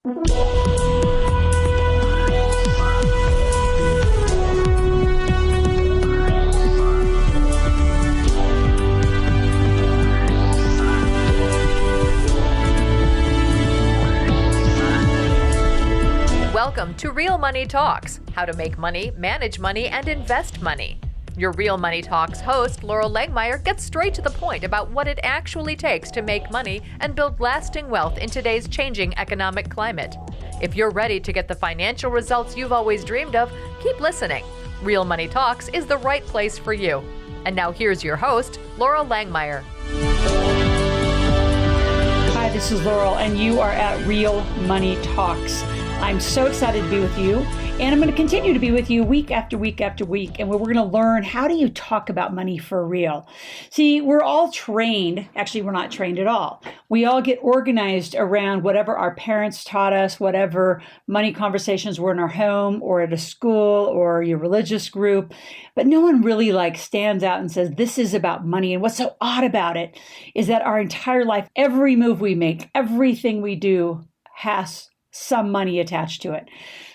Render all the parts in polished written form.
Welcome to Real Money Talks, how to make money, manage money, and invest money. Your Real Money Talks host, Loral Langemeier, gets straight to the point about what it actually takes to make money and build lasting wealth in today's changing economic climate. If you're ready to get the financial results you've always dreamed of, keep listening. Real Money Talks is the right place for you. And now here's your host, Loral Langemeier. Hi, this is Loral, and you are at Real Money Talks. I'm so excited to be with you, and I'm going to continue to be with you week after week after week, and we're going to learn, how do you talk about money for real? See, we're all trained. Actually, we're not trained at all. We all get organized around whatever our parents taught us, whatever money conversations were in our home or at a school or your religious group, but no one really stands out and says, this is about money. And what's so odd about it is that our entire life, every move we make, everything we do has some money attached to it.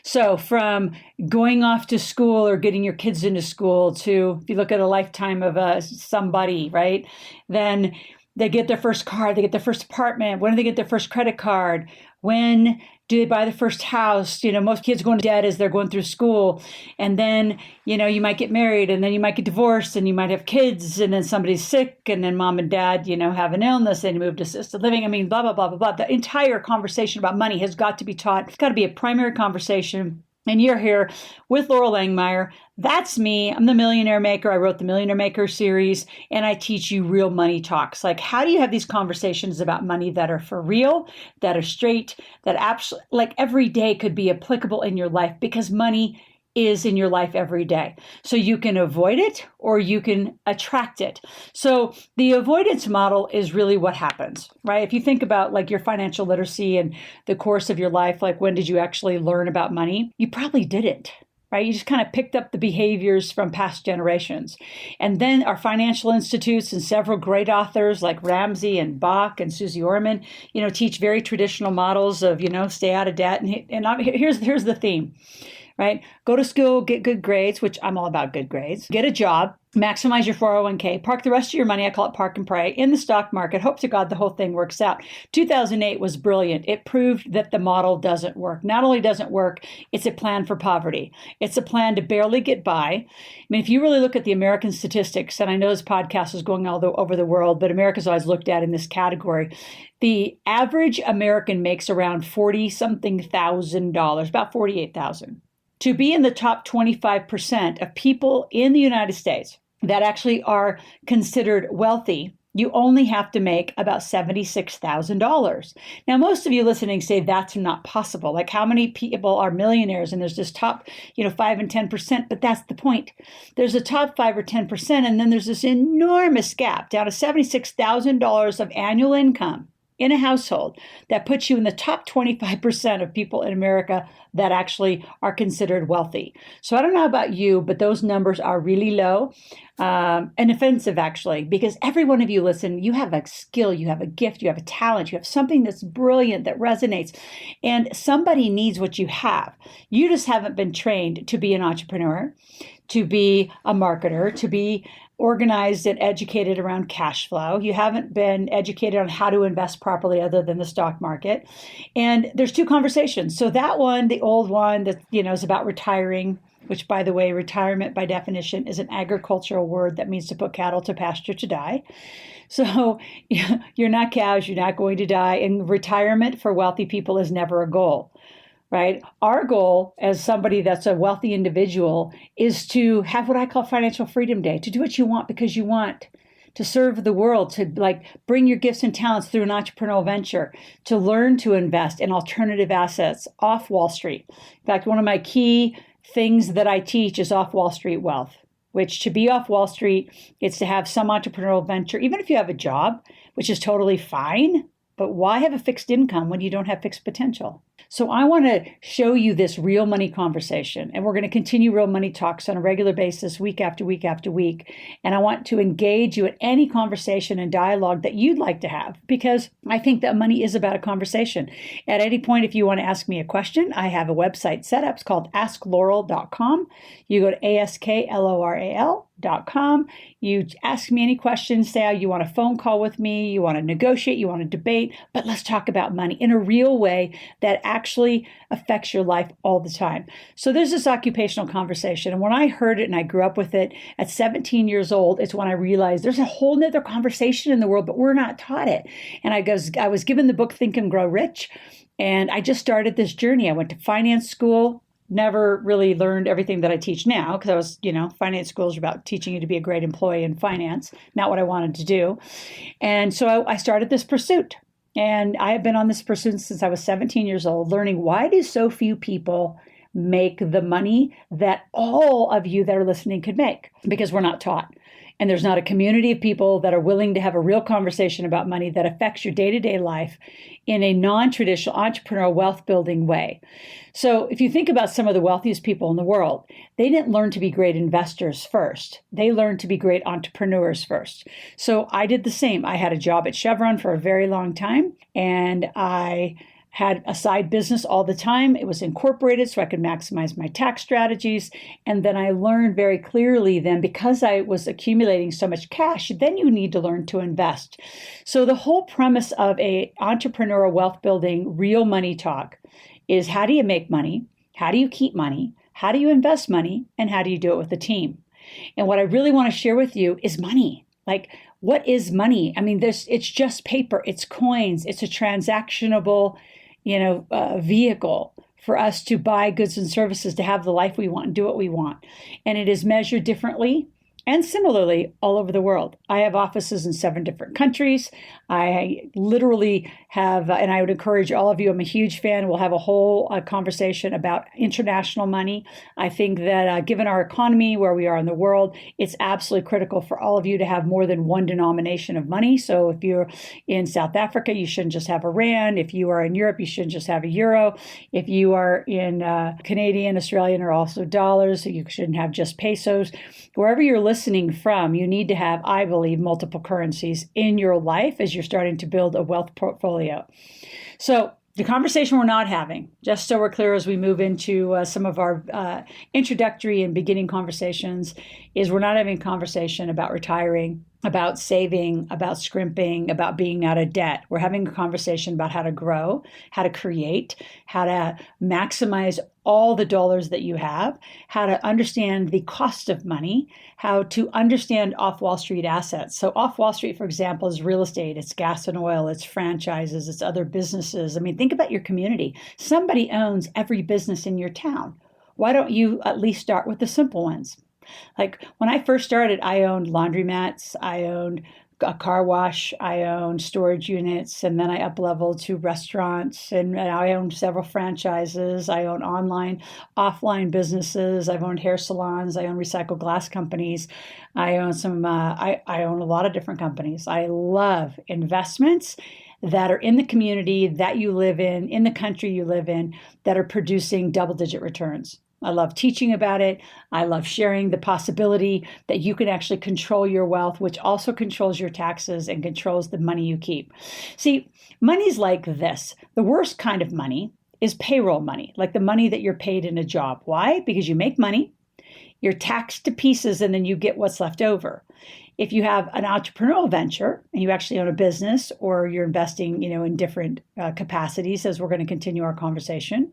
So from going off to school or getting your kids into school to, if you look at a lifetime of somebody, right? Then they get their first car, they get their first apartment. When do they get their first credit card? When do they buy the first house? Most kids go into debt as they're going through school. And then, you might get married, and then you might get divorced, and you might have kids, and then somebody's sick, and then mom and dad, have an illness, and you move to assisted living. Blah, blah, blah, blah, blah. The entire conversation about money has got to be taught. It's got to be a primary conversation. And you're here with Loral Langemeier. That's me. I'm the Millionaire Maker. I wrote the Millionaire Maker series, and I teach you real money talks. How do you have these conversations about money that are for real, that are straight, that actually, every day could be applicable in your life, because money is in your life every day. So you can avoid it or you can attract it. So the avoidance model is really what happens, right? If you think about your financial literacy and the course of your life, when did you actually learn about money? You probably didn't, right? You just kind of picked up the behaviors from past generations. And then our financial institutes and several great authors like Ramsey and Bach and Susie Orman, teach very traditional models of, stay out of debt. And here's the theme. Right? Go to school, get good grades, which I'm all about good grades. Get a job, maximize your 401k, park the rest of your money, I call it park and pray, in the stock market. Hope to God the whole thing works out. 2008 was brilliant. It proved that the model doesn't work. Not only doesn't work, it's a plan for poverty. It's a plan to barely get by. If you really look at the American statistics, and I know this podcast is going all over the world, but America's always looked at in this category. The average American makes around $40-something thousand, about $48,000. To be in the top 25% of people in the United States that actually are considered wealthy, you only have to make about $76,000. Now, most of you listening say that's not possible. How many people are millionaires? And there's this top, 5 and 10%, but that's the point. There's a top 5 or 10%, and then there's this enormous gap down to $76,000 of annual income in a household that puts you in the top 25% of people in America that actually are considered wealthy. So I don't know about you, but those numbers are really low and offensive, actually, because every one of you, listen, you have a skill, you have a gift, you have a talent, you have something that's brilliant, that resonates, and somebody needs what you have. You just haven't been trained to be an entrepreneur, to be a marketer, to be organized and educated around cash flow. You haven't been educated on how to invest properly other than the stock market. And there's two conversations. So that one, the old one that, is about retiring, which, by the way, retirement by definition is an agricultural word that means to put cattle to pasture to die. So you're not cows, you're not going to die. And retirement for wealthy people is never a goal. Right? Our goal as somebody that's a wealthy individual is to have what I call Financial Freedom Day, to do what you want because you want, to serve the world, to bring your gifts and talents through an entrepreneurial venture, to learn to invest in alternative assets off Wall Street. In fact, one of my key things that I teach is off Wall Street wealth, which to be off Wall Street, it's to have some entrepreneurial venture, even if you have a job, which is totally fine. But why have a fixed income when you don't have fixed potential? So I want to show you this real money conversation, and we're going to continue Real Money Talks on a regular basis, week after week after week. And I want to engage you in any conversation and dialogue that you'd like to have, because I think that money is about a conversation. At any point, if you want to ask me a question, I have a website set up. It's called askloral.com. You go to askloral.com. You ask me any questions, say you want a phone call with me, you want to negotiate, you want to debate, but let's talk about money in a real way that actually affects your life all the time. So there's this occupational conversation. And when I heard it and I grew up with it at 17 years old, it's when I realized there's a whole nother conversation in the world, but we're not taught it. And I was given the book Think and Grow Rich, and I just started this journey. I went to finance school. Never really learned everything that I teach now because I was, finance school is about teaching you to be a great employee in finance, not what I wanted to do. And so I started this pursuit. And I have been on this pursuit since I was 17 years old, learning why do so few people make the money that all of you that are listening could make? Because we're not taught. And there's not a community of people that are willing to have a real conversation about money that affects your day-to-day life in a non-traditional entrepreneurial wealth building way. So if you think about some of the wealthiest people in the world, they didn't learn to be great investors first. They learned to be great entrepreneurs first. So I did the same. I had a job at Chevron for a very long time, and I had a side business all the time. It was incorporated so I could maximize my tax strategies. And then I learned very clearly then, because I was accumulating so much cash, then you need to learn to invest. So the whole premise of a entrepreneurial wealth building real money talk is, how do you make money? How do you keep money? How do you invest money? And how do you do it with a team? And what I really want to share with you is money. Like, what is money? I mean, it's just paper, it's coins, it's a transactionable vehicle for us to buy goods and services, to have the life we want and do what we want. And it is measured differently and similarly all over the world. I have offices in 7 different countries. I literally have, and I would encourage all of you, I'm a huge fan. We'll have a whole conversation about international money. I think that given our economy, where we are in the world, it's absolutely critical for all of you to have more than one denomination of money. So if you're in South Africa, you shouldn't just have a rand. If you are in Europe, you shouldn't just have a euro. If you are in Canadian, Australian, or also dollars, you shouldn't have just pesos. Wherever you're listening from, you need to have, I believe, multiple currencies in your life as you're starting to build a wealth portfolio. So the conversation we're not having, just so we're clear as we move into some of our introductory and beginning conversations, is we're not having a conversation about retiring, about saving, about scrimping, about being out of debt. We're having a conversation about how to grow, how to create, how to maximize all the dollars that you have, how to understand the cost of money, how to understand off Wall Street assets. So off Wall Street, for example, is real estate, it's gas and oil, it's franchises, it's other businesses. I mean, think about your community. Somebody owns every business in your town. Why don't you at least start with the simple ones? Like when I first started, I owned laundromats, I owned a car wash, I owned storage units, and then I up-leveled to restaurants, and I owned several franchises. I own online, offline businesses. I've owned hair salons. I own recycled glass companies. I own I own a lot of different companies. I love investments that are in the community that you live in the country you live in, that are producing double-digit returns. I love teaching about it. I love sharing the possibility that you can actually control your wealth, which also controls your taxes and controls the money you keep. See, money's like this. The worst kind of money is payroll money, like the money that you're paid in a job. Why? Because you make money, you're taxed to pieces, and then you get what's left over. If you have an entrepreneurial venture and you actually own a business, or you're investing, in different capacities, as we're going to continue our conversation,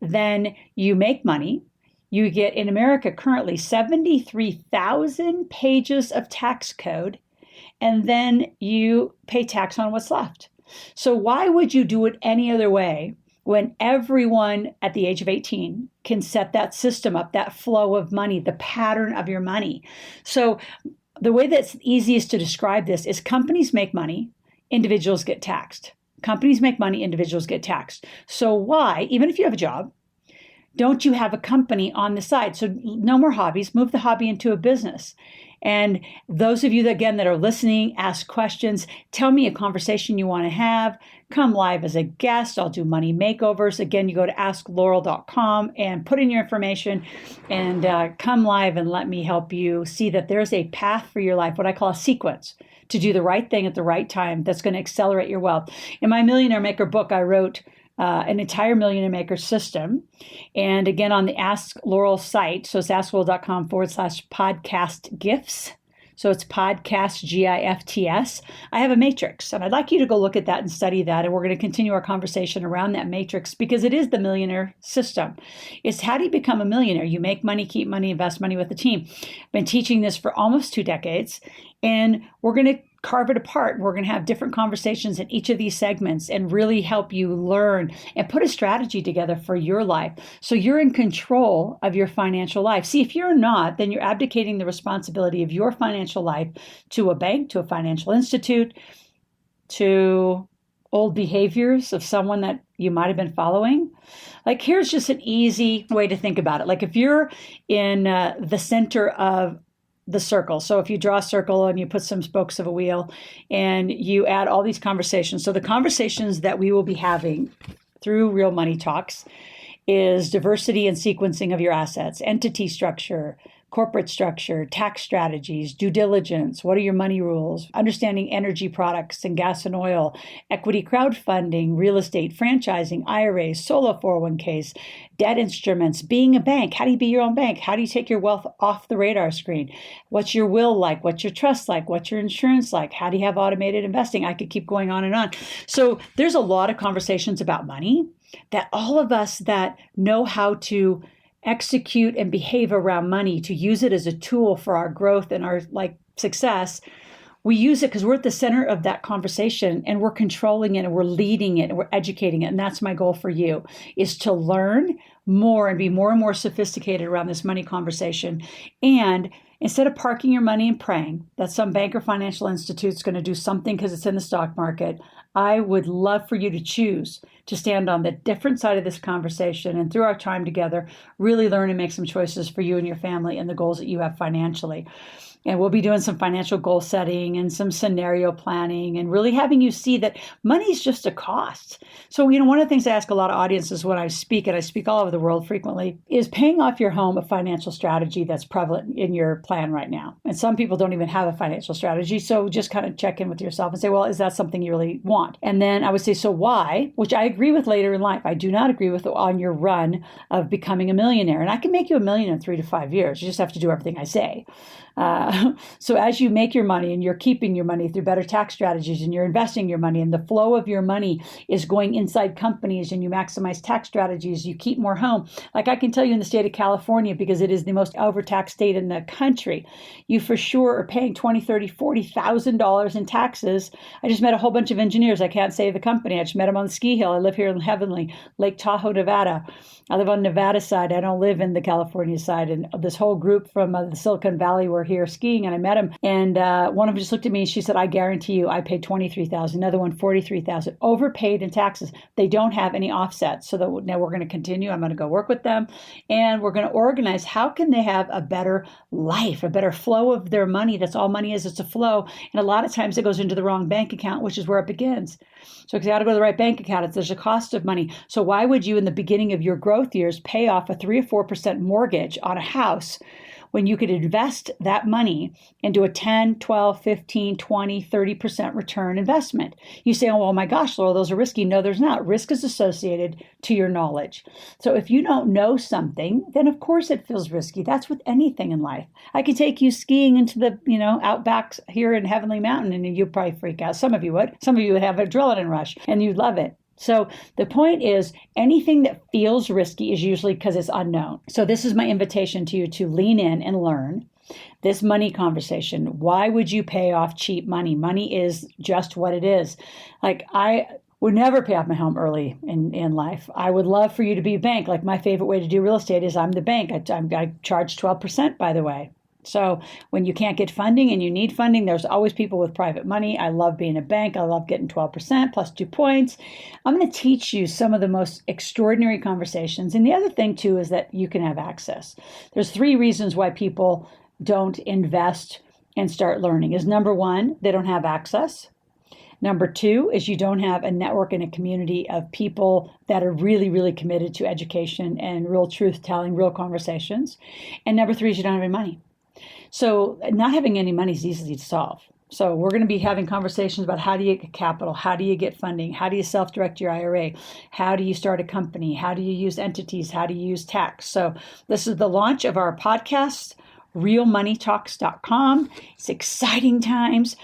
then you make money. You get, in America currently, 73,000 pages of tax code, and then you pay tax on what's left. So why would you do it any other way when everyone at the age of 18 can set that system up, that flow of money, the pattern of your money? So the way that's easiest to describe this is companies make money, individuals get taxed. Companies make money, individuals get taxed. So why, even if you have a job, don't you have a company on the side? So no more hobbies, move the hobby into a business. And those of you that, again, that are listening, ask questions, tell me a conversation you want to have, come live as a guest. I'll do money makeovers. Again, you go to askloral.com and put in your information and come live and let me help you see that there's a path for your life, what I call a sequence, to do the right thing at the right time that's going to accelerate your wealth. In my Millionaire Maker book, I wrote an entire Millionaire Maker system. And again, on the Ask Loral site, so it's askloral.com/podcast gifts. So it's podcast, GIFTS. I have a matrix, and I'd like you to go look at that and study that. And we're going to continue our conversation around that matrix because it is the millionaire system. It's how do you become a millionaire? You make money, keep money, invest money with a team. I've been teaching this for almost 2 decades, and we're going to carve it apart. We're going to have different conversations in each of these segments and really help you learn and put a strategy together for your life. So you're in control of your financial life. See, if you're not, then you're abdicating the responsibility of your financial life to a bank, to a financial institute, to old behaviors of someone that you might have been following. Like, here's just an easy way to think about it. Like, if you're in the center of the circle. So if you draw a circle and you put some spokes of a wheel and you add all these conversations. So the conversations that we will be having through Real Money Talks is diversity and sequencing of your assets, entity structure, corporate structure, tax strategies, due diligence, what are your money rules, understanding energy products and gas and oil, equity crowdfunding, real estate, franchising, IRAs, solo 401ks, debt instruments, being a bank. How do you be your own bank? How do you take your wealth off the radar screen? What's your will like? What's your trust like? What's your insurance like? How do you have automated investing? I could keep going on and on. So there's a lot of conversations about money that all of us that know how to execute and behave around money, to use it as a tool for our growth and our success, we use it because we're at the center of that conversation and we're controlling it and we're leading it and we're educating it. And that's my goal for you, is to learn more and be more and more sophisticated around this money conversation. And instead of parking your money and praying that some bank or financial institute is going to do something because it's in the stock market, I would love for you to choose to stand on the different side of this conversation and through our time together, really learn and make some choices for you and your family and the goals that you have financially. And we'll be doing some financial goal setting and some scenario planning and really having you see that money is just a cost. So, one of the things I ask a lot of audiences when I speak, and I speak all over the world frequently, is paying off your home a financial strategy that's prevalent in your plan right now. And some people don't even have a financial strategy. So just kind of check in with yourself and say, well, is that something you really want? And then I would say, so why? Which I agree with later in life. I do not agree with on your run of becoming a millionaire. And I can make you a millionaire in 3 to 5 years. You just have to do everything I say. So as you make your money and you're keeping your money through better tax strategies and you're investing your money and the flow of your money is going inside companies and you maximize tax strategies, you keep more home. Like I can tell you in the state of California, because it is the most overtaxed state in the country, you for sure are paying $20,000, $30,000, $40,000 in taxes. I just met a whole bunch of engineers. I can't say the company. I just met them on the ski hill. I live here in Heavenly, Lake Tahoe, Nevada. I live on the Nevada side. I don't live in the California side. And this whole group from the Silicon Valley were here skiing, and I met them. And one of them just looked at me and she said, I guarantee you I paid $23,000. Another one, $43,000. Overpaid in taxes. They don't have any offsets. So now we're going to continue. I'm going to go work with them and we're going to organize how can they have a better life, a better flow of their money. That's all money is. It's a flow. And a lot of times it goes into the wrong bank account, which is where it begins. So you got to go to the right bank account. There's a cost of money. So why would you in the beginning of your growth years pay off a 3 or 4% mortgage on a house when you could invest that money into a 10, 12, 15, 20, 30% return investment? You say, oh my gosh, Loral, those are risky. No, there's not. Risk is associated to your knowledge. So if you don't know something, then of course it feels risky. That's with anything in life. I could take you skiing into the, outbacks here in Heavenly Mountain and you'd probably freak out. Some of you would. Some of you would have a adrenaline rush and you'd love it. So the point is, anything that feels risky is usually because it's unknown. So this is my invitation to you to lean in and learn this money conversation. Why would you pay off cheap money? Money is just what it is. Like I would never pay off my home early in life. I would love for you to be a bank. Like my favorite way to do real estate is I'm the bank. I charge 12%, by the way. So when you can't get funding and you need funding, there's always people with private money. I love being a bank. I love getting 12% plus 2 points. I'm going to teach you some of the most extraordinary conversations. And the other thing, too, is that you can have access. There's 3 reasons why people don't invest and start learning is number one, they don't have access. Number two is you don't have a network and a community of people that are really, really committed to education and real truth telling, real conversations. And number three is you don't have any money. So not having any money is easy to solve. So we're going to be having conversations about how do you get capital, how do you get funding, how do you self-direct your IRA, how do you start a company, how do you use entities, how do you use tax. So this is the launch of our podcast, realmoneytalks.com. It's exciting times.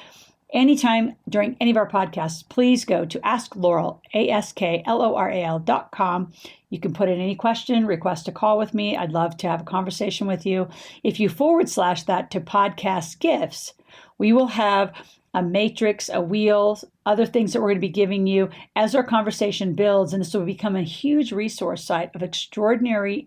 Anytime during any of our podcasts, please go to Ask Loral, AskLoral.com. You can put in any question, request a call with me. I'd love to have a conversation with you. If you / that to podcast gifts, we will have a matrix, a wheel, other things that we're going to be giving you as our conversation builds. And this will become a huge resource site of extraordinary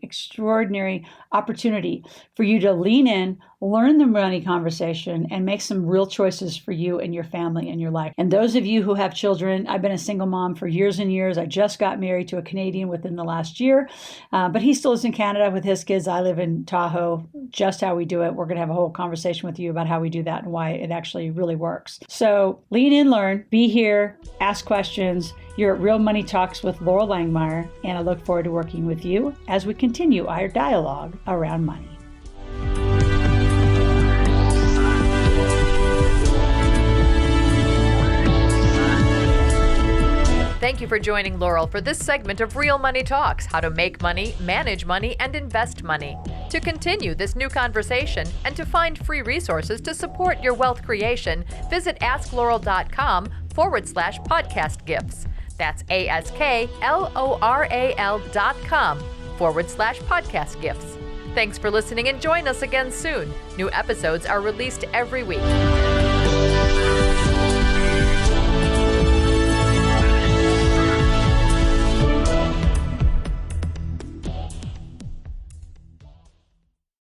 opportunity for you to lean in, learn the money conversation, and make some real choices for you and your family and your life. And those of you who have children, I've been a single mom for years and years. I just got married to a Canadian within the last year, but he still lives in Canada with his kids. I live in Tahoe. Just how we do it. We're going to have a whole conversation with you about how we do that and why it actually really works. So lean in, learn, be here, ask questions. You're at Real Money Talks with Loral Langemeier, and I look forward to working with you as we continue our dialogue around money. Thank you for joining Loral for this segment of Real Money Talks, how to make money, manage money, and invest money. To continue this new conversation and to find free resources to support your wealth creation, visit askloral.com/podcast gifts. That's AskLoral.com/podcast gifts. Thanks for listening and join us again soon. New episodes are released every week.